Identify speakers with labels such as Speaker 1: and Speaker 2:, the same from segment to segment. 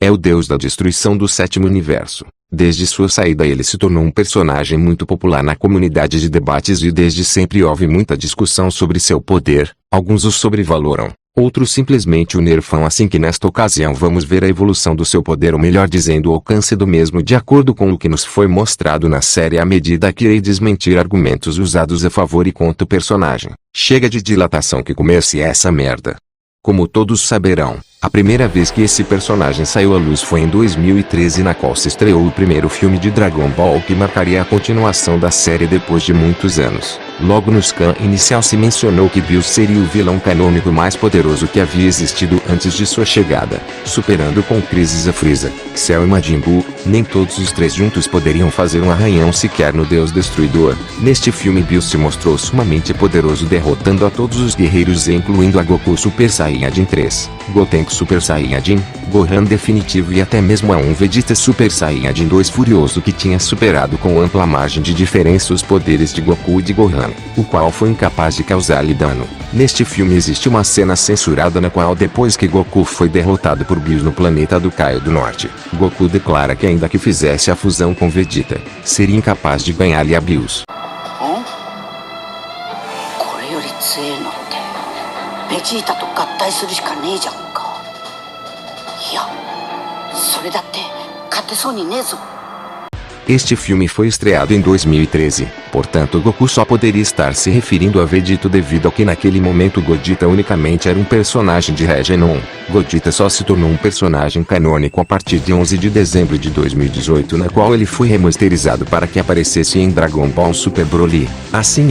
Speaker 1: É o deus da destruição do sétimo universo. Desde sua saída ele se tornou um personagem muito popular na comunidade de debates e desde sempre houve muita discussão sobre seu poder, alguns o sobrevaloram, outros simplesmente o nerfam, assim que nesta ocasião vamos ver a evolução do seu poder, ou melhor dizendo o alcance do mesmo de acordo com o que nos foi mostrado na série à medida que irei desmentir argumentos usados a favor e contra o personagem. Chega de dilatação que comece essa merda. Como todos saberão, a primeira vez que esse personagem saiu à luz foi em 2013, na qual se estreou o primeiro filme de Dragon Ball que marcaria a continuação da série depois de muitos anos. Logo no scan inicial se mencionou que Bills seria o vilão canônico mais poderoso que havia existido antes de sua chegada, superando com crises a Freeza, Cell e Majin Buu. Nem todos os três juntos poderiam fazer um arranhão sequer no Deus Destruidor. Neste filme Bills se mostrou sumamente poderoso, derrotando a todos os guerreiros incluindo a Goku Super Saiyajin 3, Gotenks Super Saiyajin, Gohan definitivo e até mesmo a um Vegeta Super Saiyajin 2 furioso que tinha superado com ampla margem de diferença os poderes de Goku e de Gohan, o qual foi incapaz de causar-lhe dano. Neste filme existe uma cena censurada na qual depois que Goku foi derrotado por Bills no planeta do Caio do Norte, Goku declara que ainda que fizesse a fusão com Vegeta, seria incapaz de ganhar-lhe a Bills. Este filme foi estreado em 2013, portanto Goku só poderia estar se referindo a Vegeta devido ao que naquele momento Gogeta unicamente era um personagem de Regenon. Gogeta só se tornou um personagem canônico a partir de 11 de dezembro de 2018, na qual ele foi remasterizado para que aparecesse em Dragon Ball Super Broly. Assim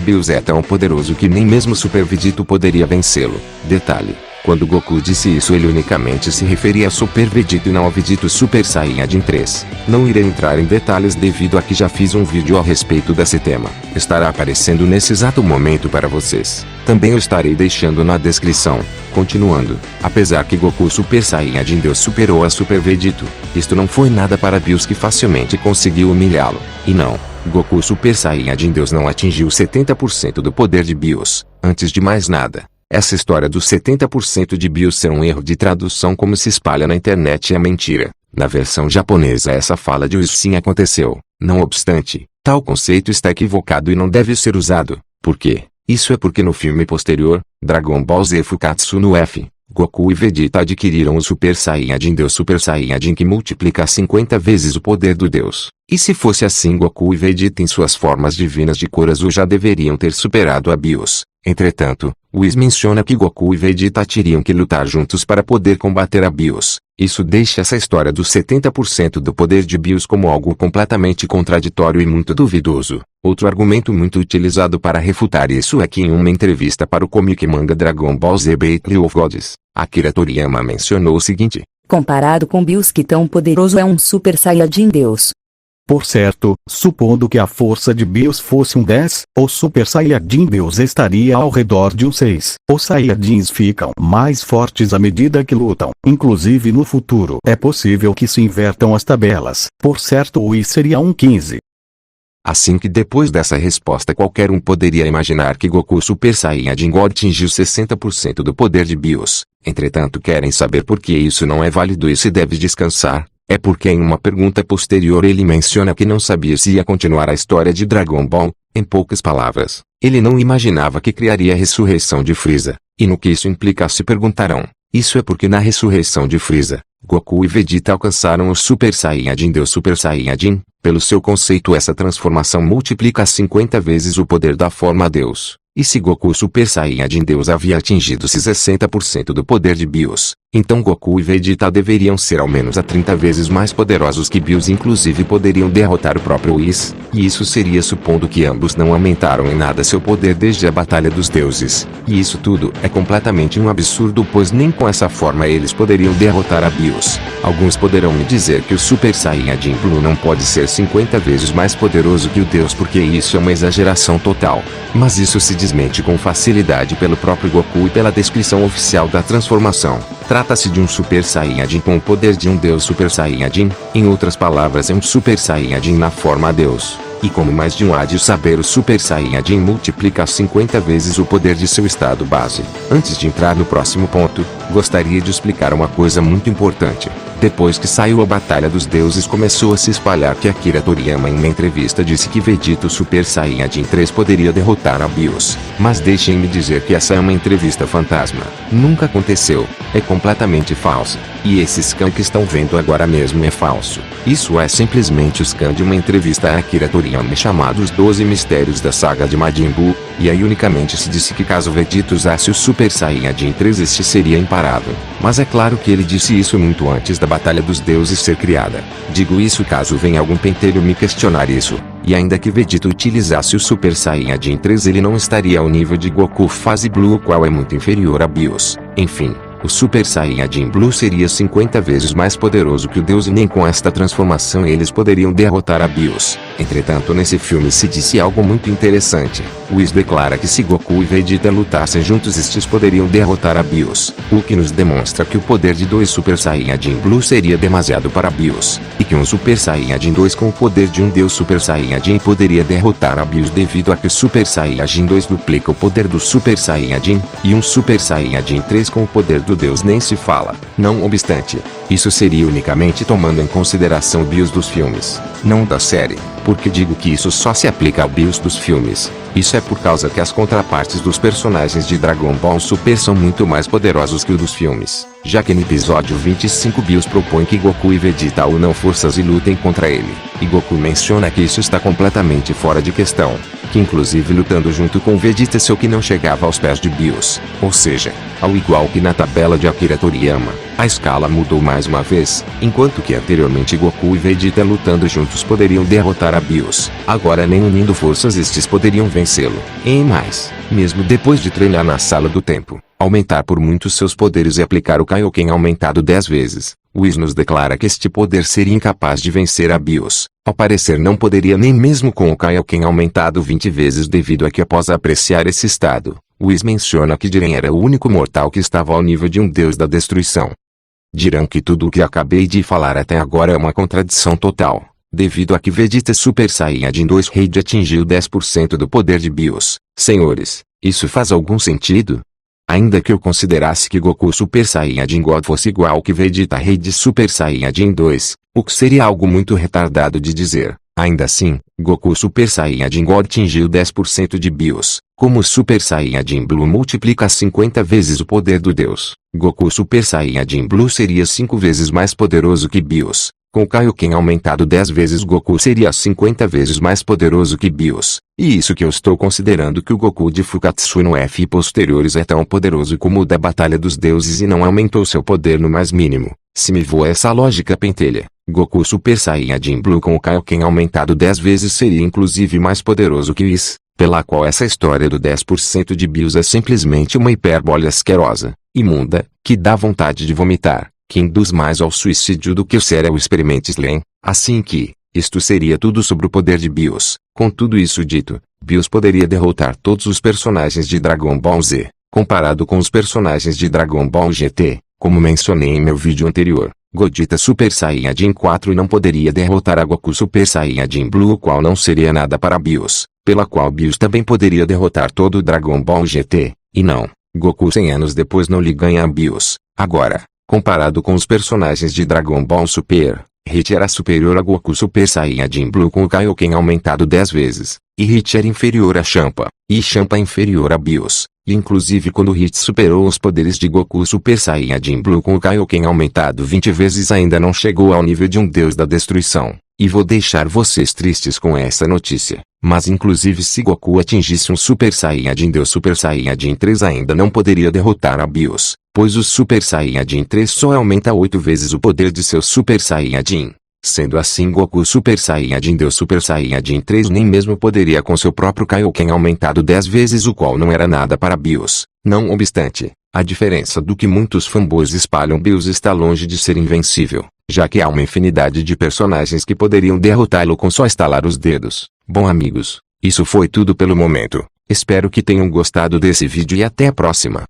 Speaker 1: Bills é tão poderoso que nem mesmo Super Vegeta poderia vencê-lo. Detalhe: quando Goku disse isso ele unicamente se referia a Super Vegeta e não ao Vegeta Super Saiyajin 3. Não irei entrar em detalhes devido a que já fiz um vídeo a respeito desse tema. Estará aparecendo nesse exato momento para vocês. Também eu estarei deixando na descrição. Continuando, apesar que Goku Super Saiyajin Deus superou a Super Vegeta, isto não foi nada para Bills, que facilmente conseguiu humilhá-lo. E não, Goku Super Saiyajin Deus não atingiu 70% do poder de Bills. Antes de mais nada, essa história dos 70% de Bills ser um erro de tradução como se espalha na internet é mentira. Na versão japonesa essa fala de Whis sim aconteceu. Não obstante, tal conceito está equivocado e não deve ser usado. Por quê? Isso é porque no filme posterior, Dragon Ball Z Fukatsu no F, Goku e Vegeta adquiriram o Super Saiyajin Deus Super Saiyajin que multiplica 50 vezes o poder do Deus. E se fosse assim Goku e Vegeta em suas formas divinas de cor azul já deveriam ter superado a Bills. Entretanto, Whis menciona que Goku e Vegeta teriam que lutar juntos para poder combater a Bills. Isso deixa essa história dos 70% do poder de Bills como algo completamente contraditório e muito duvidoso. Outro argumento muito utilizado para refutar isso é que em uma entrevista para o comic manga Dragon Ball Z Battle of Gods, Akira Toriyama mencionou o seguinte:
Speaker 2: comparado com Bills, que tão poderoso é um Super Saiyajin Deus.
Speaker 3: Por certo, supondo que a força de Bills fosse um 10, o Super Saiyajin Deus estaria ao redor de um 6. Os Saiyajins ficam mais fortes à medida que lutam. Inclusive no futuro é possível que se invertam as tabelas. Por certo, o I seria um 15.
Speaker 1: Assim que depois dessa resposta qualquer um poderia imaginar que Goku Super Saiyajin God atingiu 60% do poder de Bills. Entretanto, querem saber por que isso não é válido e se deve descansar? É porque em uma pergunta posterior ele menciona que não sabia se ia continuar a história de Dragon Ball. Em poucas palavras, ele não imaginava que criaria a ressurreição de Freeza. E no que isso implica se perguntarão. Isso é porque na ressurreição de Freeza, Goku e Vegeta alcançaram o Super Saiyajin Deus Super Saiyajin. Pelo seu conceito essa transformação multiplica 50 vezes o poder da forma Deus. E se Goku Super Saiyajin Deus havia atingido 60% do poder de Bills, então Goku e Vegeta deveriam ser ao menos a 30 vezes mais poderosos que Bills, inclusive poderiam derrotar o próprio Whis, e isso seria supondo que ambos não aumentaram em nada seu poder desde a Batalha dos Deuses. E isso tudo é completamente um absurdo, pois nem com essa forma eles poderiam derrotar a Bills. Alguns poderão me dizer que o Super Saiyajin Blue não pode ser 50 vezes mais poderoso que o Deus porque isso é uma exageração total. Mas isso se desmente com facilidade pelo próprio Goku e pela descrição oficial da transformação. Trata-se de um Super Saiyajin com o poder de um Deus Super Saiyajin, em outras palavras é um Super Saiyajin na forma Deus. E como mais de um há de saber, o Super Saiyajin multiplica 50 vezes o poder de seu estado base. Antes de entrar no próximo ponto, gostaria de explicar uma coisa muito importante. Depois que saiu a Batalha dos Deuses, começou a se espalhar que Akira Toriyama em uma entrevista disse que Vegeta Super Saiyajin 3 poderia derrotar a BIOS. Mas deixem-me dizer que essa é uma entrevista fantasma. Nunca aconteceu. É completamente falsa. E esse scan que estão vendo agora mesmo é falso. Isso é simplesmente o scan de uma entrevista a Akira Toriyama chamado Os 12 Mistérios da Saga de Majin Buu, e aí unicamente se disse que caso Vegeta usasse o Super Saiyajin 3 este seria imparável. Mas é claro que ele disse isso muito antes da Batalha dos Deuses ser criada. Digo isso caso venha algum pentelho me questionar isso. E ainda que Vegeta utilizasse o Super Saiyajin 3 ele não estaria ao nível de Goku Fase Blue, o qual é muito inferior a BIOS. Enfim, o Super Saiyajin Blue seria 50 vezes mais poderoso que o Deus e nem com esta transformação eles poderiam derrotar a BIOS. Entretanto, nesse filme se disse algo muito interessante. Whis declara que se Goku e Vegeta lutassem juntos estes poderiam derrotar a BIOS, o que nos demonstra que o poder de 2 Super Saiyajin Blue seria demasiado para a BIOS, e que um Super Saiyajin 2 com o poder de um Deus Super Saiyajin poderia derrotar a BIOS devido a que o Super Saiyajin 2 duplica o poder do Super Saiyajin, e um Super Saiyajin 3 com o poder do Deus nem se fala. Não obstante, isso seria unicamente tomando em consideração o BIOS dos filmes, não da série. Por que digo que isso só se aplica ao BIOS dos filmes? Isso é por causa que as contrapartes dos personagens de Dragon Ball Super são muito mais poderosos que o dos filmes, já que no episódio 25 BIOS propõe que Goku e Vegeta unam forças e lutem contra ele, e Goku menciona que isso está completamente fora de questão, que inclusive lutando junto com Vegeta seu que não chegava aos pés de BIOS, ou seja, ao igual que na tabela de Akira Toriyama, a escala mudou mais uma vez, enquanto que anteriormente Goku e Vegeta lutando juntos poderiam derrotar a BIOS, agora nem unindo forças estes poderiam vencê-lo. E mais, mesmo depois de treinar na sala do tempo, aumentar por muito seus poderes e aplicar o Kaioken aumentado 10 vezes, Whis nos declara que este poder seria incapaz de vencer a BIOS. Ao parecer não poderia nem mesmo com o Kaioken aumentado 20 vezes devido a que após apreciar esse estado, Whis menciona que Jiren era o único mortal que estava ao nível de um deus da destruição. Dirão que tudo o que acabei de falar até agora é uma contradição total, devido a que Vegeta Super Saiyajin 2 Rage atingiu 10% do poder de BIOS. Senhores, isso faz algum sentido? Ainda que eu considerasse que Goku Super Saiyajin God fosse igual que Vegeta Rage Super Saiyajin 2, o que seria algo muito retardado de dizer, ainda assim, Goku Super Saiyajin God atingiu 10% de BIOS, como o Super Saiyajin Blue multiplica 50 vezes o poder do Deus. Goku Super Saiyajin Blue seria 5 vezes mais poderoso que BIOS. Com o Kaioken aumentado 10 vezes Goku seria 50 vezes mais poderoso que BIOS. E isso que eu estou considerando que o Goku de Fukatsui no F e posteriores é tão poderoso como o da Batalha dos Deuses e não aumentou seu poder no mais mínimo. Se me voa essa lógica pentelha, Goku Super Saiyajin Blue com o Kaioken aumentado 10 vezes seria inclusive mais poderoso que Whis, pela qual essa história do 10% de BIOS é simplesmente uma hipérbole asquerosa, imunda, que dá vontade de vomitar, que induz mais ao suicídio do que o Serial Experiment Slam. Assim que, isto seria tudo sobre o poder de BIOS. Com tudo isso dito, BIOS poderia derrotar todos os personagens de Dragon Ball Z, comparado com os personagens de Dragon Ball GT, como mencionei em meu vídeo anterior. Gogeta Super Saiyajin 4 não poderia derrotar a Goku Super Saiyajin Blue, o qual não seria nada para BIOS, pela qual BIOS também poderia derrotar todo o Dragon Ball GT, e não, Goku 100 anos depois não lhe ganha a BIOS. Agora, comparado com os personagens de Dragon Ball Super, Hit era superior a Goku Super Saiyajin Blue com o Kaioken aumentado 10 vezes, e Hit era inferior a Champa, e Champa inferior a BIOS. E inclusive quando Hit superou os poderes de Goku Super Saiyajin Blue com o Kaioken aumentado 20 vezes ainda não chegou ao nível de um deus da destruição. E vou deixar vocês tristes com essa notícia, mas inclusive se Goku atingisse um Super Saiyajin Deus Super Saiyajin 3 ainda não poderia derrotar a BIOS, pois o Super Saiyajin 3 só aumenta 8 vezes o poder de seu Super Saiyajin. Sendo assim Goku Super Saiyajin Deus Super Saiyajin 3 nem mesmo poderia com seu próprio Kaioken aumentado 10 vezes o qual não era nada para BIOS. Não obstante, a diferença do que muitos fanboys espalham BIOS está longe de ser invencível, já que há uma infinidade de personagens que poderiam derrotá-lo com só estalar os dedos. Bom amigos, isso foi tudo pelo momento. Espero que tenham gostado desse vídeo e até a próxima.